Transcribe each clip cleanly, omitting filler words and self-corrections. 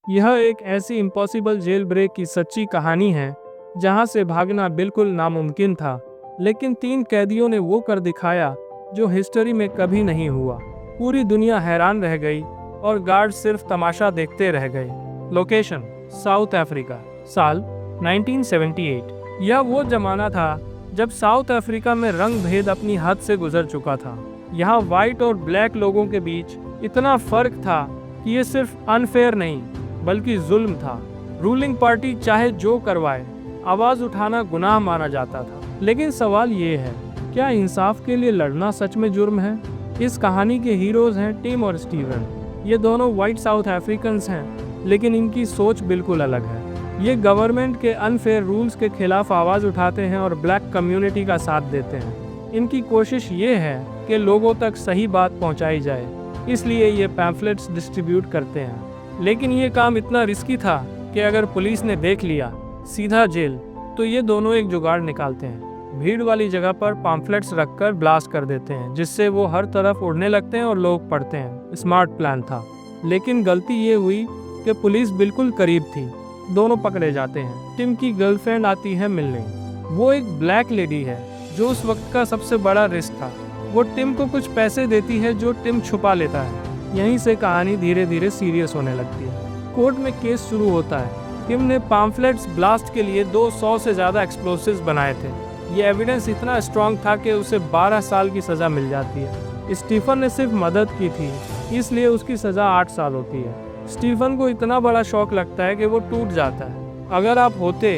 यह एक ऐसी इम्पॉसिबल जेल ब्रेक की सच्ची कहानी है जहां से भागना बिल्कुल नामुमकिन था, लेकिन 3 कैदियों ने वो कर दिखाया जो हिस्ट्री में कभी नहीं हुआ। पूरी दुनिया हैरान रह गई और गार्ड सिर्फ तमाशा देखते रह गए। लोकेशन साउथ अफ्रीका, साल 1978। यह वो जमाना था जब साउथ अफ्रीका में रंग भेद अपनी हद से गुजर चुका था। यहाँ व्हाइट और ब्लैक लोगों के बीच इतना फर्क था कि ये सिर्फ अनफेयर नहीं बल्कि जुल्म था। रूलिंग पार्टी चाहे जो करवाए, आवाज उठाना गुनाह माना जाता था। लेकिन सवाल ये है, क्या इंसाफ के लिए लड़ना सच में जुर्म है? इस कहानी के हीरोज हैं टिम और स्टीवन। ये दोनों व्हाइट साउथ अफ्रीकन्स हैं, लेकिन इनकी सोच बिल्कुल अलग है। ये गवर्नमेंट के अनफेयर रूल्स के खिलाफ आवाज उठाते हैं और ब्लैक कम्युनिटी का साथ देते हैं। इनकी कोशिश ये है कि लोगों तक सही बात पहुंचाई जाए, इसलिए ये पैम्फलेट्स डिस्ट्रीब्यूट करते हैं। लेकिन ये काम इतना रिस्की था कि अगर पुलिस ने देख लिया सीधा जेल, तो ये दोनों एक जुगाड़ निकालते हैं। भीड़ वाली जगह पर पैम्फलेट्स रखकर ब्लास्ट कर देते हैं, जिससे वो हर तरफ उड़ने लगते हैं और लोग पढ़ते हैं। स्मार्ट प्लान था, लेकिन गलती ये हुई कि पुलिस बिल्कुल करीब थी। दोनों पकड़े जाते हैं। टिम की गर्लफ्रेंड आती है मिलने। वो एक ब्लैक लेडी है जो उस वक्त का सबसे बड़ा रिस्क था। वो टिम को कुछ पैसे देती है जो टिम छुपा लेता है। यहीं से कहानी धीरे धीरे सीरियस होने लगती है। कोर्ट में केस शुरू होता है। टिम ने पैम्फलेट्स ब्लास्ट के लिए 200 से ज़्यादा एक्सप्लोसिव्स बनाए थे। ये एविडेंस इतना स्ट्रांग था कि उसे 12 साल की सज़ा मिल जाती है। स्टीफन ने सिर्फ मदद की थी, इसलिए उसकी सज़ा 8 साल होती है। स्टीफन को इतना बड़ा शौक लगता है कि वो टूट जाता है। अगर आप होते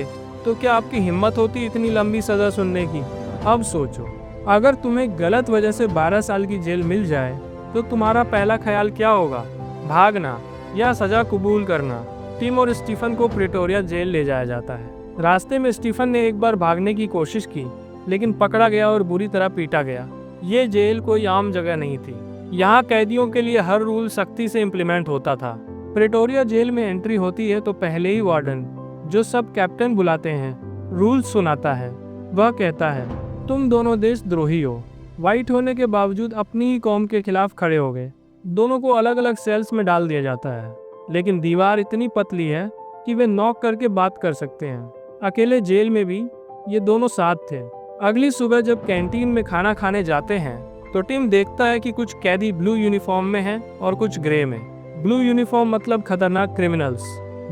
तो क्या आपकी हिम्मत होती इतनी लंबी सज़ा सुनने की? अब सोचो, अगर तुम्हें गलत वजह से 12 साल की जेल मिल जाए तो तुम्हारा पहला ख्याल क्या होगा? भागना या सज़ा कबूल करना? टिम और स्टीफन को प्रिटोरिया जेल ले जाया जाता है। रास्ते में स्टीफन ने एक बार भागने की कोशिश की, लेकिन पकड़ा गया और बुरी तरह पीटा गया। ये जेल कोई आम जगह नहीं थी। यहाँ कैदियों के लिए हर रूल सख्ती से इम्प्लीमेंट होता था। प्रिटोरिया जेल में एंट्री होती है तो पहले ही वार्डन, जो सब कैप्टन बुलाते हैं, रूल्स सुनाता है। वह कहता है, तुम दोनों देशद्रोही हो। वाइट होने के बावजूद अपनी ही कौम के खिलाफ खड़े हो गए। दोनों को अलग अलग सेल्स में डाल दिया जाता है, लेकिन दीवार इतनी पतली है कि वे नॉक करके बात कर सकते हैं। अकेले जेल में भी ये दोनों साथ थे। अगली सुबह जब कैंटीन में खाना खाने जाते हैं तो टिम देखता है कि कुछ कैदी ब्लू यूनिफॉर्म में हैं और कुछ ग्रे में। ब्लू यूनिफॉर्म मतलब खतरनाक क्रिमिनल्स,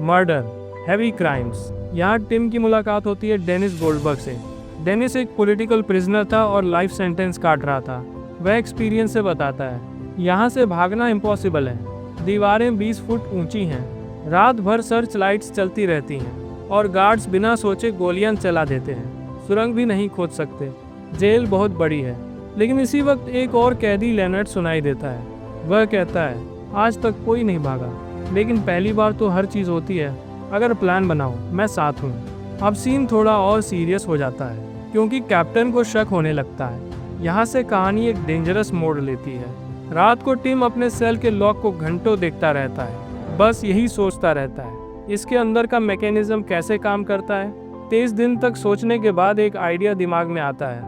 मर्डर, हैवी क्राइम्स। यहाँ टिम की मुलाकात होती है डेनिस गोल्डबर्ग से। डेनिस एक पॉलिटिकल प्रिजनर था और लाइफ सेंटेंस काट रहा था। वह एक्सपीरियंस से बताता है, यहाँ से भागना इम्पॉसिबल है। दीवारें 20 फुट ऊंची हैं, रात भर सर्च लाइट्स चलती रहती हैं और गार्ड्स बिना सोचे गोलियां चला देते हैं। सुरंग भी नहीं खोद सकते। जेल बहुत बड़ी है। लेकिन इसी वक्त एक और कैदी लेनर्ड सुनाई देता है। वह कहता है, आज तक कोई नहीं भागा, लेकिन पहली बार तो हर चीज़ होती है। अगर प्लान बनाओ, मैं साथ हूँ। अब सीन थोड़ा और सीरियस हो जाता है क्योंकि कैप्टन को शक होने लगता है। यहाँ से कहानी एक डेंजरस मोड़ लेती है। रात को टिम अपने सेल के लॉक को घंटों देखता रहता है, बस यही सोचता रहता है, इसके अंदर का मैकेनिज्म कैसे काम करता है। 23 दिन तक सोचने के बाद एक आइडिया दिमाग में आता है,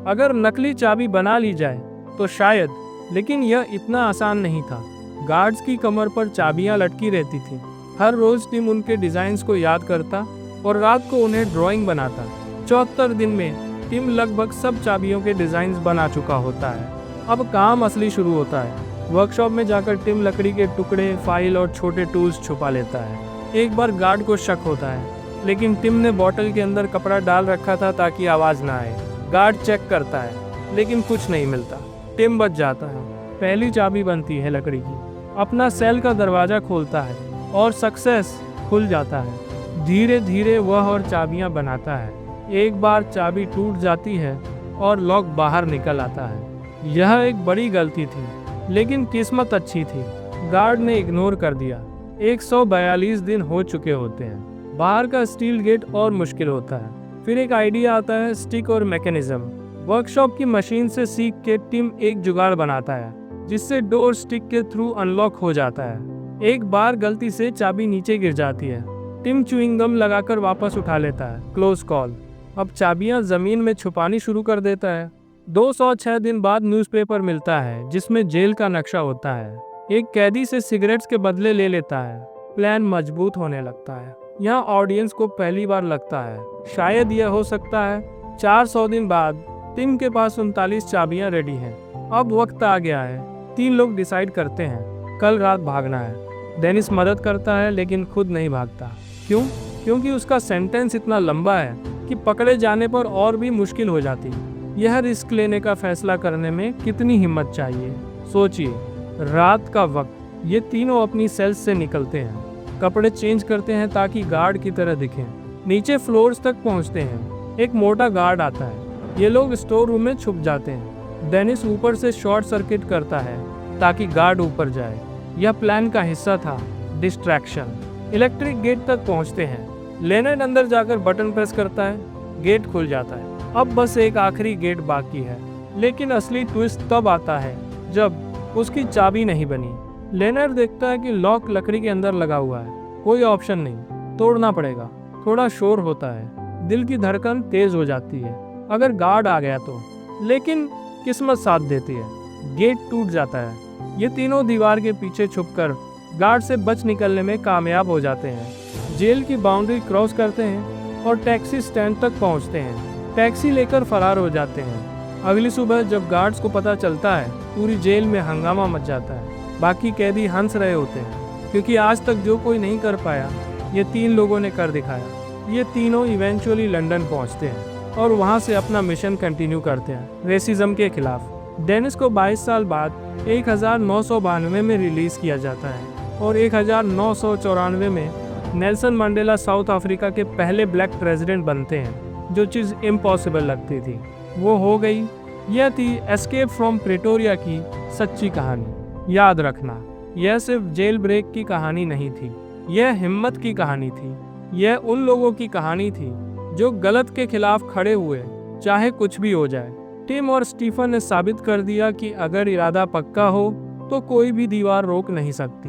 अगर नकली चाबी बना ली जाए तो शायद। लेकिन यह इतना आसान नहीं था। गार्ड्स की कमर पर चाबियां लटकी रहती थी। हर रोज टिम उनके डिजाइन्स को याद करता और रात को उन्हें ड्राइंग बनाता। 74 दिन में टिम लगभग सब चाबियों के डिजाइन्स बना चुका होता है। अब काम असली शुरू होता है। वर्कशॉप में जाकर टिम लकड़ी के टुकड़े, फाइल और छोटे टूल्स छुपा लेता है। एक बार गार्ड को शक होता है, लेकिन टिम ने बोतल के अंदर कपड़ा डाल रखा था ताकि आवाज ना आए। गार्ड चेक करता है, लेकिन कुछ नहीं मिलता। टिम बच जाता है। पहली चाबी बनती है लकड़ी की। अपना सेल का दरवाजा खोलता है और सक्सेस, खुल जाता है। धीरे धीरे वह और चाबियां बनाता है। एक बार चाबी टूट जाती है और लॉक बाहर निकल आता है। यह एक बड़ी गलती थी, लेकिन किस्मत अच्छी थी। गार्ड ने इग्नोर कर दिया। 142 दिन हो चुके होते हैं। बाहर का स्टील गेट और मुश्किल होता है। फिर एक आइडिया आता है, स्टिक और मैकेनिज्म। वर्कशॉप की मशीन से सीख के टिम एक जुगाड़ बनाता है जिससे डोर स्टिक के थ्रू अनलॉक हो जाता है। एक बार गलती से चाबी नीचे गिर जाती है। टिम च्युइंग गम लगाकर वापस उठा लेता है। Close call. अब चाबियां जमीन में छुपानी शुरू कर देता है। 206 दिन बाद न्यूज़पेपर मिलता है जिसमें जेल का नक्शा होता है। एक कैदी से सिगरेट्स के बदले ले लेता है। प्लान मजबूत होने लगता है। यहाँ ऑडियंस को पहली बार लगता है शायद यह हो सकता है। 400 दिन बाद टिम के पास 39 चाबियां रेडी हैं। अब वक्त आ गया है। 3 लोग डिसाइड करते हैं कल रात भागना है। डेनिस मदद करता है लेकिन खुद नहीं भागता। क्यों? क्योंकि उसका सेंटेंस इतना लंबा है कि पकड़े जाने पर और भी मुश्किल हो जाती। यह रिस्क लेने का फैसला करने में कितनी हिम्मत चाहिए। सोचिए, रात का वक्त, ये तीनों अपनी सेल्स से निकलते हैं, कपड़े चेंज करते हैं ताकि गार्ड की तरह दिखें, नीचे फ्लोर्स तक पहुंचते हैं। एक मोटा गार्ड आता है। ये लोग स्टोर रूम में छुप जाते हैं। डेनिस ऊपर से शॉर्ट सर्किट करता है ताकि गार्ड ऊपर जाए। यह प्लान का हिस्सा था, डिस्ट्रैक्शन। इलेक्ट्रिक गेट तक पहुंचते हैं। लेनर्ड अंदर जाकर बटन प्रेस करता है, गेट खुल जाता है। अब बस एक आखिरी गेट बाकी है। लेकिन असली ट्विस्ट तब आता है जब उसकी चाबी नहीं बनी। लेनर्ड देखता है कि लॉक लकड़ी के अंदर लगा हुआ है। कोई ऑप्शन नहीं, तोड़ना पड़ेगा। थोड़ा शोर होता है, दिल की धड़कन तेज हो जाती है अगर गार्ड आ गया तो। लेकिन किस्मत साथ देती है, गेट टूट जाता है। ये तीनों दीवार के पीछे छुपकर गार्ड से बच निकलने में कामयाब हो जाते हैं। जेल की बाउंड्री क्रॉस करते हैं और टैक्सी स्टैंड तक पहुंचते हैं। टैक्सी लेकर फरार हो जाते हैं। अगली सुबह जब गार्ड्स को पता चलता है, पूरी जेल में हंगामा मच जाता है। बाकी कैदी हंस रहे होते हैं क्योंकि आज तक जो कोई नहीं कर पाया, ये 3 लोगों ने कर दिखाया। ये तीनों इवेंचुअली लंदन पहुंचते हैं और वहां से अपना मिशन कंटिन्यू करते हैं रेसिज्म के खिलाफ। डेनिस को 22 साल बाद 1992 में रिलीज किया जाता है और 1994 में नेल्सन मंडेला साउथ अफ्रीका के पहले ब्लैक प्रेसिडेंट बनते हैं। जो चीज़ इम्पॉसिबल लगती थी वो हो गई। यह थी एस्केप फ्रॉम प्रेटोरिया की सच्ची कहानी। याद रखना, यह सिर्फ जेल ब्रेक की कहानी नहीं थी, यह हिम्मत की कहानी थी। यह उन लोगों की कहानी थी जो गलत के खिलाफ खड़े हुए, चाहे कुछ भी हो जाए। टिम और स्टीफन ने साबित कर दिया कि अगर इरादा पक्का हो तो कोई भी दीवार रोक नहीं सकती।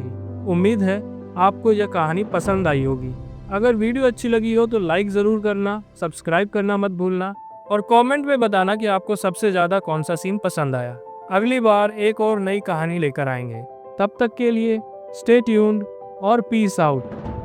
उम्मीद है आपको यह कहानी पसंद आई होगी। अगर वीडियो अच्छी लगी हो तो लाइक ज़रूर करना, सब्सक्राइब करना मत भूलना और कमेंट में बताना कि आपको सबसे ज़्यादा कौन सा सीन पसंद आया। अगली बार एक और नई कहानी लेकर आएंगे। तब तक के लिए स्टे ट्यून्ड और पीस आउट।